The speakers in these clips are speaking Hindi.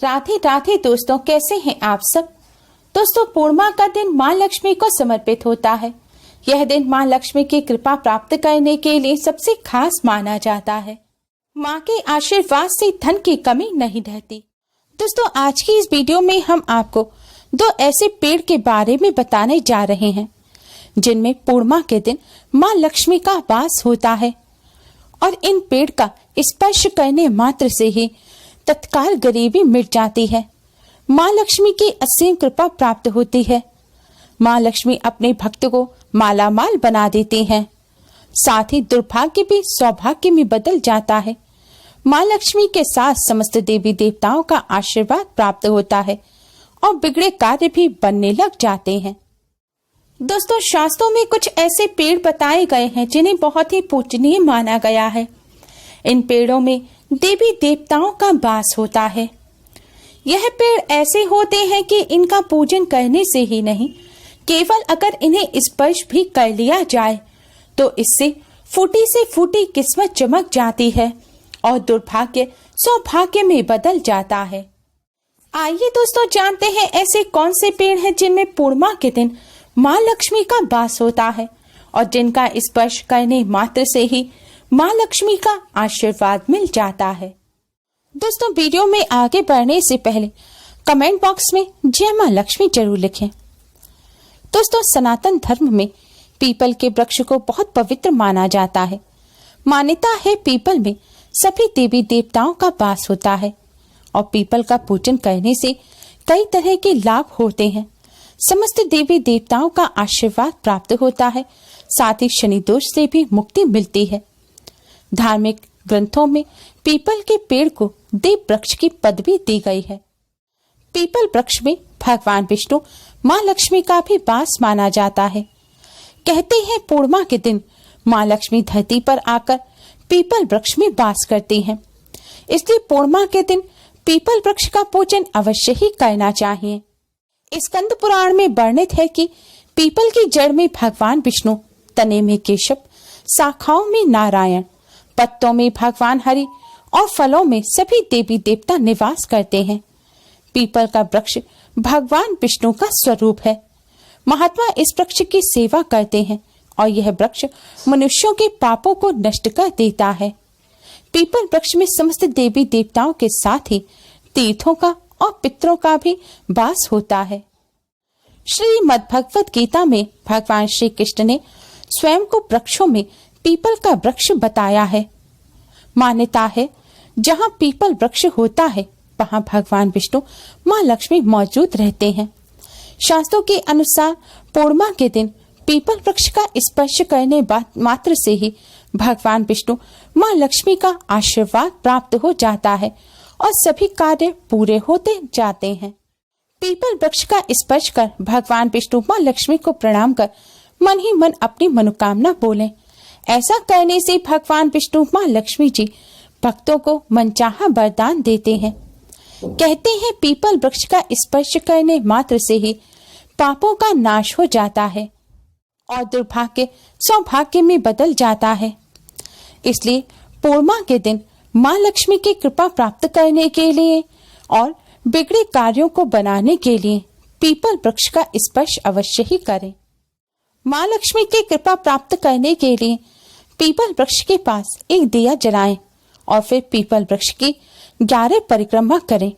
राधे राधे दोस्तों, कैसे हैं आप सब। दोस्तों, पूर्णिमा का दिन माँ लक्ष्मी को समर्पित होता है। यह दिन माँ लक्ष्मी की कृपा प्राप्त करने के लिए सबसे खास माना जाता है। माँ के आशीर्वाद से धन की कमी नहीं रहती। दोस्तों, आज की इस वीडियो में हम आपको दो ऐसे पेड़ के बारे में बताने जा रहे हैं जिनमें पूर्णिमा के दिन माँ लक्ष्मी का वास होता है और इन पेड़ का स्पर्श करने मात्र से ही तत्काल गरीबी मिट जाती है। माँ लक्ष्मी की असीम कृपा प्राप्त होती है। माँ लक्ष्मी अपने भक्त को मालामाल बना देती हैं। साथ ही दुर्भाग्य भी सौभाग्य में बदल जाता है। माँ लक्ष्मी के साथ समस्त देवी देवताओं का आशीर्वाद प्राप्त होता है और बिगड़े कार्य भी बनने लग जाते हैं। दोस्तों, शास्त्रों में कुछ ऐसे पेड़ बताए गए हैं जिन्हें बहुत ही पूजनीय माना गया है। इन पेड़ों में देवी देवताओं का वास होता है। यह पेड़ ऐसे होते हैं कि इनका पूजन करने से ही नहीं, केवल अगर इन्हें स्पर्श भी कर लिया जाए तो इससे फूटी से फूटी किस्मत चमक जाती है और दुर्भाग्य सौभाग्य में बदल जाता है। आइए दोस्तों, जानते हैं ऐसे कौन से पेड़ हैं जिनमें पूर्णिमा के दिन माँ लक्ष्मी का वास होता है और जिनका स्पर्श करने मात्र से ही माँ लक्ष्मी का आशीर्वाद मिल जाता है। दोस्तों, वीडियो में आगे बढ़ने से पहले कमेंट बॉक्स में जय माँ लक्ष्मी जरूर लिखें। दोस्तों, सनातन धर्म में पीपल के वृक्ष को बहुत पवित्र माना जाता है। मान्यता है पीपल में सभी देवी देवताओं का वास होता है और पीपल का पूजन करने से कई तरह के लाभ होते हैं। समस्त देवी देवताओं का आशीर्वाद प्राप्त होता है, साथ ही शनि दोष से भी मुक्ति मिलती है। धार्मिक ग्रंथों में पीपल के पेड़ को देव वृक्ष की पदवी दी गई है। पीपल वृक्ष में भगवान विष्णु माँ लक्ष्मी का भी वास माना जाता है। कहते हैं पूर्णिमा के दिन माँ लक्ष्मी धरती पर आकर पीपल वृक्ष में वास करती हैं। इसलिए पूर्णिमा के दिन पीपल वृक्ष का पूजन अवश्य ही करना चाहिए। स्कंद पुराण में वर्णित है कि पीपल की जड़ में भगवान विष्णु, तने में केशव, शाखाओं में नारायण, पत्तों में भगवान हरि और फलों में सभी देवी देवता निवास करते हैं। पीपल का वृक्ष भगवान विष्णु का स्वरूप है। महात्मा इस वृक्ष की सेवा करते हैं और यह वृक्ष मनुष्यों के पापों को नष्ट कर देता है। पीपल वृक्ष में समस्त देवी देवताओं के साथ ही तीर्थों का और पितरों का भी वास होता है। श्रीमद् भगवत गीता में भगवान श्री कृष्ण ने स्वयं को वृक्षों में पीपल का वृक्ष बताया है। मान्यता है जहाँ पीपल वृक्ष होता है वहाँ भगवान विष्णु माँ लक्ष्मी मौजूद रहते हैं। शास्त्रों के अनुसार पूर्णिमा के दिन पीपल वृक्ष का स्पर्श करने मात्र से ही भगवान विष्णु माँ लक्ष्मी का आशीर्वाद प्राप्त हो जाता है और सभी कार्य पूरे होते जाते हैं। पीपल वृक्ष का स्पर्श कर भगवान विष्णु माँ लक्ष्मी को प्रणाम कर मन ही मन अपनी मनोकामना बोलें। ऐसा करने से भगवान विष्णु माँ लक्ष्मी जी भक्तों को मनचाहा वरदान देते हैं। कहते हैं पीपल वृक्ष का स्पर्श करने मात्र से ही पापों का नाश हो जाता है और दुर्भाग्य सौभाग्य में बदल जाता है। इसलिए पूर्णिमा के दिन माँ लक्ष्मी की कृपा प्राप्त करने के लिए और बिगड़े कार्यों को बनाने के लिए पीपल वृक्ष का स्पर्श अवश्य ही करें। माँ लक्ष्मी की कृपा प्राप्त करने के लिए पीपल वृक्ष के पास एक दिया जलाएं और फिर पीपल वृक्ष की 11 परिक्रमा करें।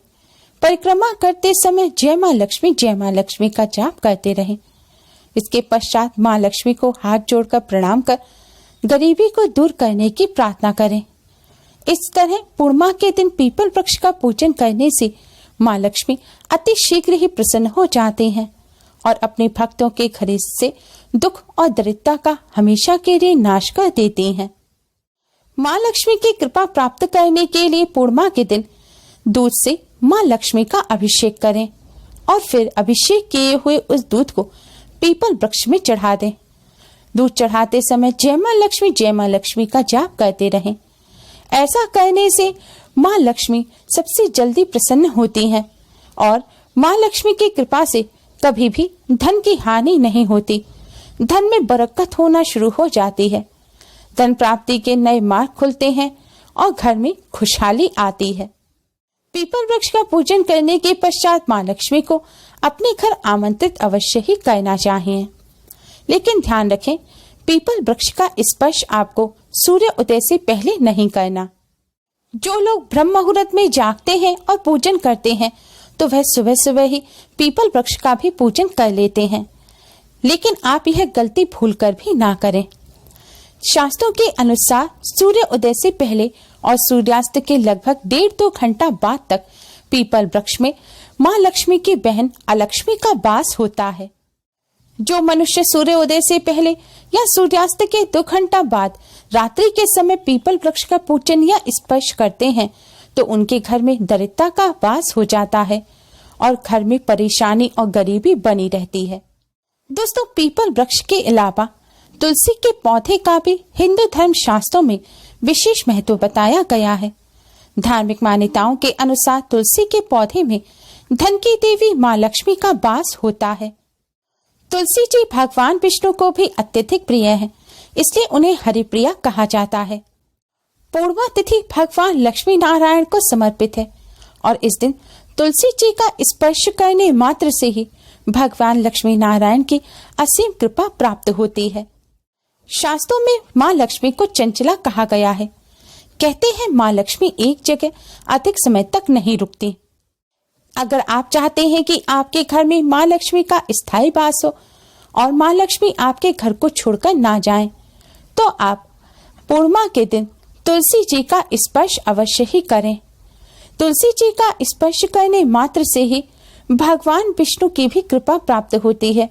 परिक्रमा करते समय जय माँ लक्ष्मी का जाप करते रहें। इसके पश्चात माँ लक्ष्मी को हाथ जोड़कर प्रणाम कर गरीबी को दूर करने की प्रार्थना करें। इस तरह पूर्णिमा के दिन पीपल वृक्ष का पूजन करने से माँ लक्ष्मी अति शीघ्र ही प्रसन्न हो जाते हैं और अपने भक्तों के घर से दुख और दरिद्रता का हमेशा के लिए नाश कर देती हैं। माँ लक्ष्मी की कृपा प्राप्त करने के लिए पूर्णिमा के दिन दूध से माँ लक्ष्मी का अभिषेक करें और फिर अभिषेक किए हुए उस दूध को पीपल वृक्ष में चढ़ा दें। दूध चढ़ाते समय जय माँ लक्ष्मी का जाप करते रहें। ऐसा करने से माँ लक्ष्मी सबसे जल्दी प्रसन्न होती हैं और माँ लक्ष्मी की कृपा से कभी भी धन की हानि नहीं होती। धन में बरकत होना शुरू हो जाती है। धन प्राप्ति के नए मार्ग खुलते हैं और घर में खुशहाली आती है। पीपल वृक्ष का पूजन करने के पश्चात माँ लक्ष्मी को अपने घर आमंत्रित अवश्य ही करना चाहिए। लेकिन ध्यान रखें, पीपल वृक्ष का स्पर्श आपको सूर्य उदय से पहले नहीं करना। जो लोग ब्रह्म मुहूर्त में जागते हैं और पूजन करते हैं तो वह सुबह सुबह ही पीपल वृक्ष का भी पूजन कर लेते हैं, लेकिन आप यह गलती भूलकर भी ना करें। शास्त्रों के अनुसार सूर्य उदय से पहले और सूर्यास्त के लगभग 1.5-2 घंटा बाद तक पीपल वृक्ष में माँ लक्ष्मी की बहन अलक्ष्मी का वास होता है। जो मनुष्य सूर्य उदय से पहले या सूर्यास्त के 2 घंटा बाद रात्रि के समय पीपल वृक्ष का पूजन या स्पर्श करते हैं तो उनके घर में दरिद्रता का वास हो जाता है और घर में परेशानी और गरीबी बनी रहती है। दोस्तों, पीपल वृक्ष के अलावा तुलसी के पौधे का भी हिंदू धर्म शास्त्रों में विशेष महत्व बताया गया है। धार्मिक मान्यताओं के अनुसार तुलसी के पौधे में धन की देवी माँ लक्ष्मी का वास होता है। तुलसी जी भगवान विष्णु को भी अत्यधिक प्रिय है, इसलिए उन्हें हरिप्रिया कहा जाता है। पूर्णिमा तिथि भगवान लक्ष्मी नारायण को समर्पित है और इस दिन तुलसी जी का स्पर्श करने मात्र से ही भगवान लक्ष्मी नारायण की असीम कृपा प्राप्त होती है। शास्त्रों में माँ लक्ष्मी को चंचला कहा गया है। कहते हैं माँ लक्ष्मी एक जगह अधिक समय तक नहीं रुकती। अगर आप चाहते हैं कि आपके घर में माँ लक्ष्मी का स्थायी वास हो और माँ लक्ष्मी आपके घर को छोड़कर ना जाएं, तो आप पूर्णिमा के दिन तुलसी जी का स्पर्श अवश्य ही करें। तुलसी जी का स्पर्श करने मात्र से ही भगवान विष्णु की भी कृपा प्राप्त होती है।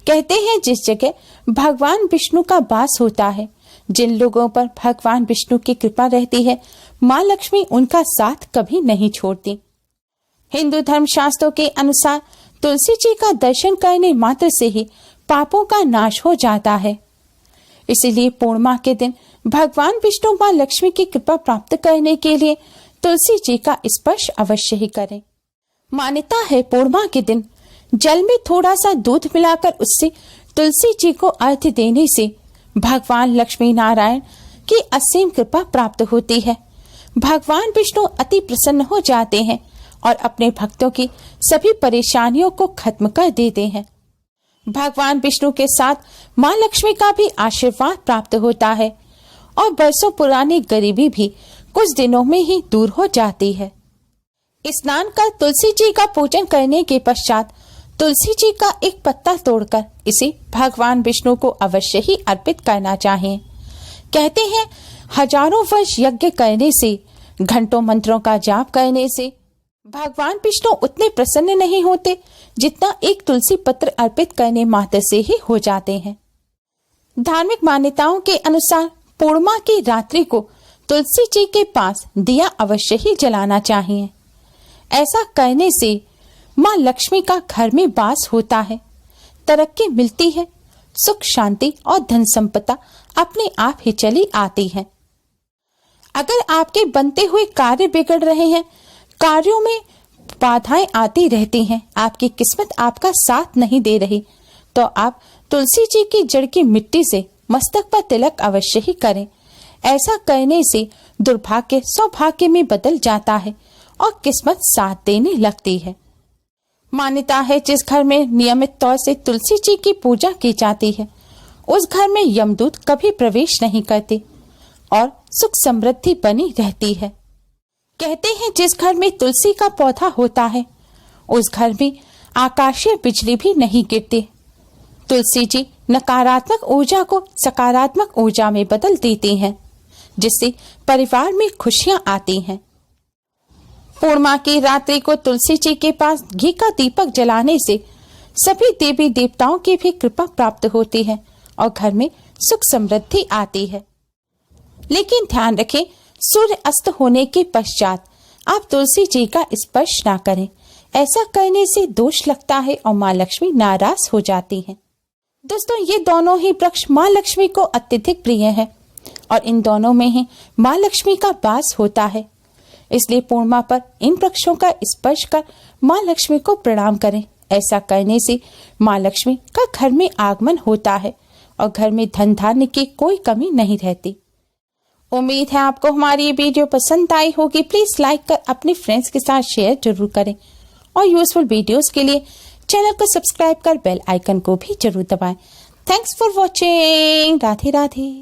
कहते हैं जिस जगह भगवान विष्णु का वास होता है, जिन लोगों पर भगवान विष्णु की कृपा रहती है, माँ लक्ष्मी उनका साथ कभी नहीं छोड़ती। हिंदू धर्म शास्त्रों के अनुसार तुलसी जी का दर्शन करने मात्र से ही पापों का नाश हो जाता है। इसीलिए पूर्णिमा के दिन भगवान विष्णु माँ लक्ष्मी की कृपा प्राप्त करने के लिए तुलसी जी का स्पर्श अवश्य ही करें। मान्यता है पूर्णिमा के दिन जल में थोड़ा सा दूध मिलाकर उससे तुलसी जी को अर्घ्य देने से भगवान लक्ष्मी नारायण की असीम कृपा प्राप्त होती है। भगवान विष्णु अति प्रसन्न हो जाते हैं और अपने भक्तों की सभी परेशानियों को खत्म कर देते हैं। भगवान विष्णु के साथ माँ लक्ष्मी का भी आशीर्वाद प्राप्त होता है और बरसों पुरानी गरीबी भी कुछ दिनों में ही दूर हो जाती है। स्नान कर तुलसी जी का पूजन करने के पश्चात तुलसी जी का एक पत्ता तोड़कर इसे भगवान विष्णु को अवश्य ही अर्पित करना चाहिए। कहते हैं हजारों वर्ष यज्ञ करने से, घंटों मंत्रों का जाप करने से भगवान विष्णु उतने प्रसन्न नहीं होते जितना एक तुलसी पत्र अर्पित करने मात्र से ही हो जाते हैं। धार्मिक मान्यताओं के अनुसार पूर्णिमा की रात्रि को तुलसी जी के पास दिया अवश्य ही जलाना चाहिए। ऐसा करने से माँ लक्ष्मी का घर में वास होता है, तरक्की मिलती है, सुख शांति और धन संपदा अपने आप ही चली आती है। अगर आपके बनते हुए कार्य बिगड़ रहे हैं, कार्यों में बाधाएं आती रहती हैं, आपकी किस्मत आपका साथ नहीं दे रही, तो आप तुलसी जी की जड़ की मिट्टी से मस्तक पर तिलक अवश्य ही करें। ऐसा करने से दुर्भाग्य सौभाग्य में बदल जाता है और किस्मत साथ देने लगती है। मान्यता है जिस घर में नियमित तौर से तुलसी जी की पूजा की जाती है, उस घर में यमदूत कभी प्रवेश नहीं करते और सुख समृद्धि बनी रहती है। कहते हैं जिस घर में तुलसी का पौधा होता है, उस घर में आकाशीय बिजली भी नहीं गिरती। तुलसी जी नकारात्मक ऊर्जा को सकारात्मक ऊर्जा में बदल देती हैं, जिससे परिवार में खुशियां आती हैं। पूर्णिमा की रात्रि को तुलसी जी के पास घी का दीपक जलाने से सभी देवी देवताओं की भी कृपा प्राप्त होती है और घर में सुख समृद्धि आती है। लेकिन ध्यान रखें, सूर्य अस्त होने के पश्चात आप तुलसी जी का स्पर्श ना करें। ऐसा करने से दोष लगता है और माँ लक्ष्मी नाराज हो जाती हैं। दोस्तों, ये दोनों ही वृक्ष माँ लक्ष्मी को अत्यधिक प्रिय है और इन दोनों में ही माँ लक्ष्मी का वास होता है। इसलिए पूर्णिमा पर इन वृक्षों का स्पर्श कर माँ लक्ष्मी को प्रणाम करें। ऐसा करने से माँ लक्ष्मी का घर में आगमन होता है और घर में धन धान्य की कोई कमी नहीं रहती। उम्मीद है आपको हमारी ये वीडियो पसंद आई होगी। प्लीज लाइक कर अपने फ्रेंड्स के साथ शेयर जरूर करें और यूजफुल वीडियोस के लिए चैनल को सब्सक्राइब कर बेल आइकन को भी जरूर दबाएं। Thanks for watching. Radhe Radhe.